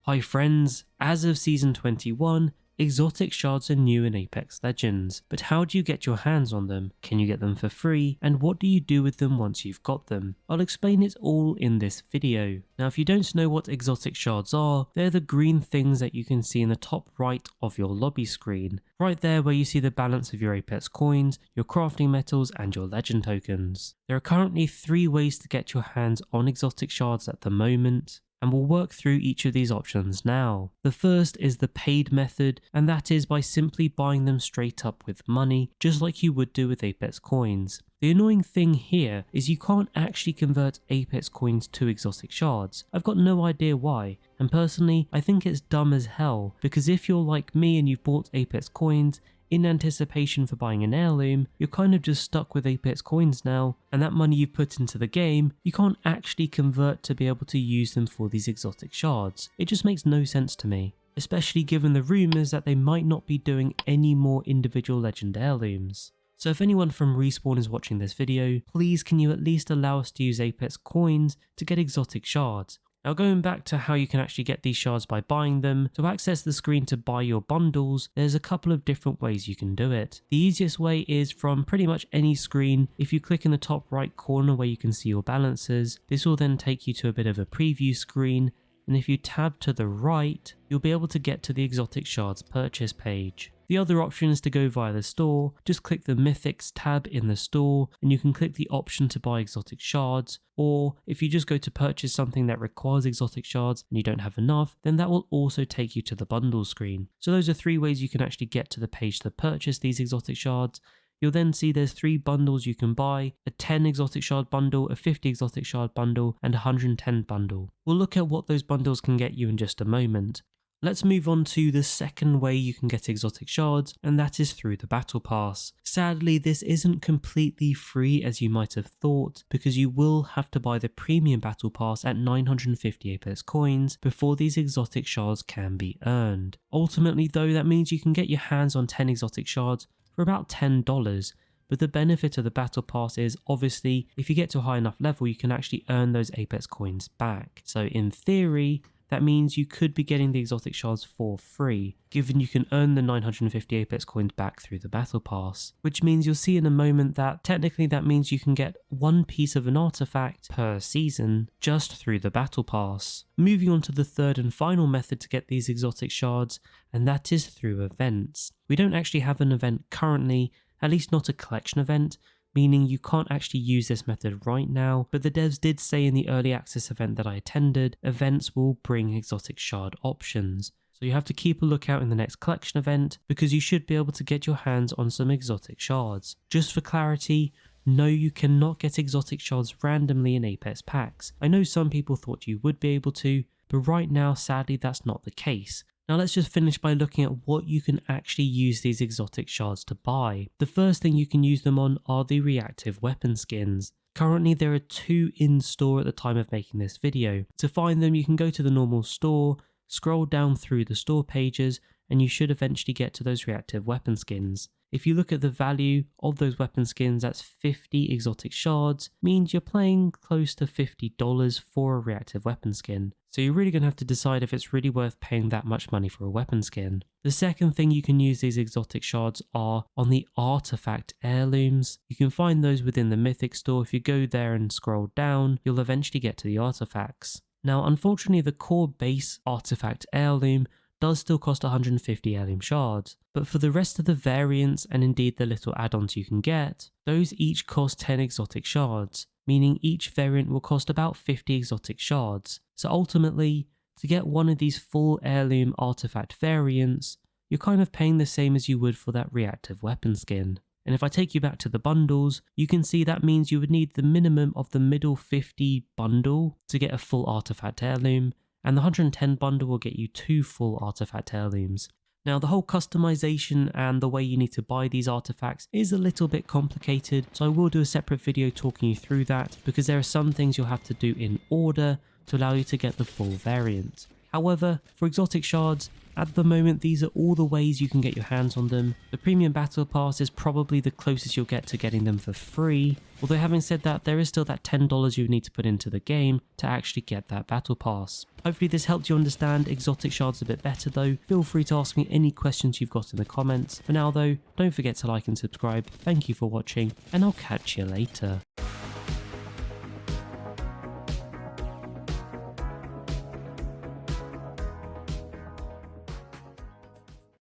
Hi friends, as of Season 21, exotic shards are new in Apex Legends, but how do you get your hands on them? Can you get them for free? And what do you do with them once you've got them? I'll explain it all in this video. Now if you don't know what exotic shards are, they're the green things that you can see in the top right of your lobby screen. Right there where you see the balance of your Apex coins, your crafting metals and your legend tokens. There are currently 3 ways to get your hands on exotic shards at the moment, and we'll work through each of these options now. The first is the paid method, and that is by simply buying them straight up with money, just like you would do with Apex coins. The annoying thing here is you can't actually convert Apex coins to exotic shards. I've got no idea why, and personally I think it's dumb as hell, because if you're like me and you've bought Apex coins in anticipation for buying an heirloom, you're kind of just stuck with Apex coins now, and that money you've put into the game, you can't actually convert to be able to use them for these exotic shards. It just makes no sense to me, especially given the rumours that they might not be doing any more individual legend heirlooms. So if anyone from Respawn is watching this video, please can you at least allow us to use Apex coins to get exotic shards. Now going back to how you can actually get these shards by buying them, to access the screen to buy your bundles, there's a couple of different ways you can do it. The easiest way is from pretty much any screen. If you click in the top right corner where you can see your balances, this will then take you to a bit of a preview screen, and if you tab to the right, you'll be able to get to the exotic shards purchase page. The other option is to go via the store. Just click the Mythics tab in the store and you can click the option to buy exotic shards, or if you just go to purchase something that requires exotic shards and you don't have enough, then that will also take you to the bundle screen. So those are 3 ways you can actually get to the page to purchase these exotic shards. You'll then see there's 3 bundles you can buy: a 10 exotic shard bundle, a 50 exotic shard bundle and a 110 bundle. We'll look at what those bundles can get you in just a moment. Let's move on to the second way you can get exotic shards, and that is through the battle pass. Sadly, this isn't completely free as you might have thought, because you will have to buy the premium battle pass at 950 Apex coins before these exotic shards can be earned. Ultimately though, that means you can get your hands on 10 exotic shards for about $10. But the benefit of the battle pass is, obviously, if you get to a high enough level, you can actually earn those Apex coins back. So in theory, that means you could be getting the exotic shards for free, given you can earn the 950 Apex coins back through the battle pass. Which means you'll see in a moment that technically that means you can get 1 piece of an artifact per season just through the battle pass. Moving on to the third and final method to get these exotic shards, and that is through events. We don't actually have an event currently, at least not a collection event, meaning you can't actually use this method right now, but the devs did say in the early access event that I attended, events will bring exotic shard options. So you have to keep a lookout in the next collection event, because you should be able to get your hands on some exotic shards. Just for clarity, no, you cannot get exotic shards randomly in Apex packs. I know some people thought you would be able to, but right now sadly that's not the case. Now let's just finish by looking at what you can actually use these exotic shards to buy. The first thing you can use them on are the reactive weapon skins. Currently there are 2 in store at the time of making this video. To find them you can go to the normal store, scroll down through the store pages, and you should eventually get to those reactive weapon skins. If you look at the value of those weapon skins, that's 50 exotic shards, means you're paying close to $50 for a reactive weapon skin. So you're really going to have to decide if it's really worth paying that much money for a weapon skin. The second thing you can use these exotic shards are on the artifact heirlooms. You can find those within the Mythic store. If you go there and scroll down, you'll eventually get to the artifacts. Now unfortunately the core base artifact heirloom does still cost 150 heirloom shards, but for the rest of the variants and indeed the little add-ons you can get, those each cost 10 exotic shards, meaning each variant will cost about 50 exotic shards. So ultimately, to get one of these full heirloom artifact variants, you're kind of paying the same as you would for that reactive weapon skin. And if I take you back to the bundles, you can see that means you would need the minimum of the middle 50 bundle to get a full artifact heirloom, and the 110 bundle will get you 2 full artifact heirlooms. Now the whole customization and the way you need to buy these artifacts is a little bit complicated, so I will do a separate video talking you through that, because there are some things you'll have to do in order to allow you to get the full variant. However, for exotic shards, at the moment these are all the ways you can get your hands on them. The premium battle pass is probably the closest you'll get to getting them for free, although having said that, there is still that $10 you need to put into the game to actually get that battle pass. Hopefully this helped you understand exotic shards a bit better though. Feel free to ask me any questions you've got in the comments. For now though, don't forget to like and subscribe. Thank you for watching, and I'll catch you later.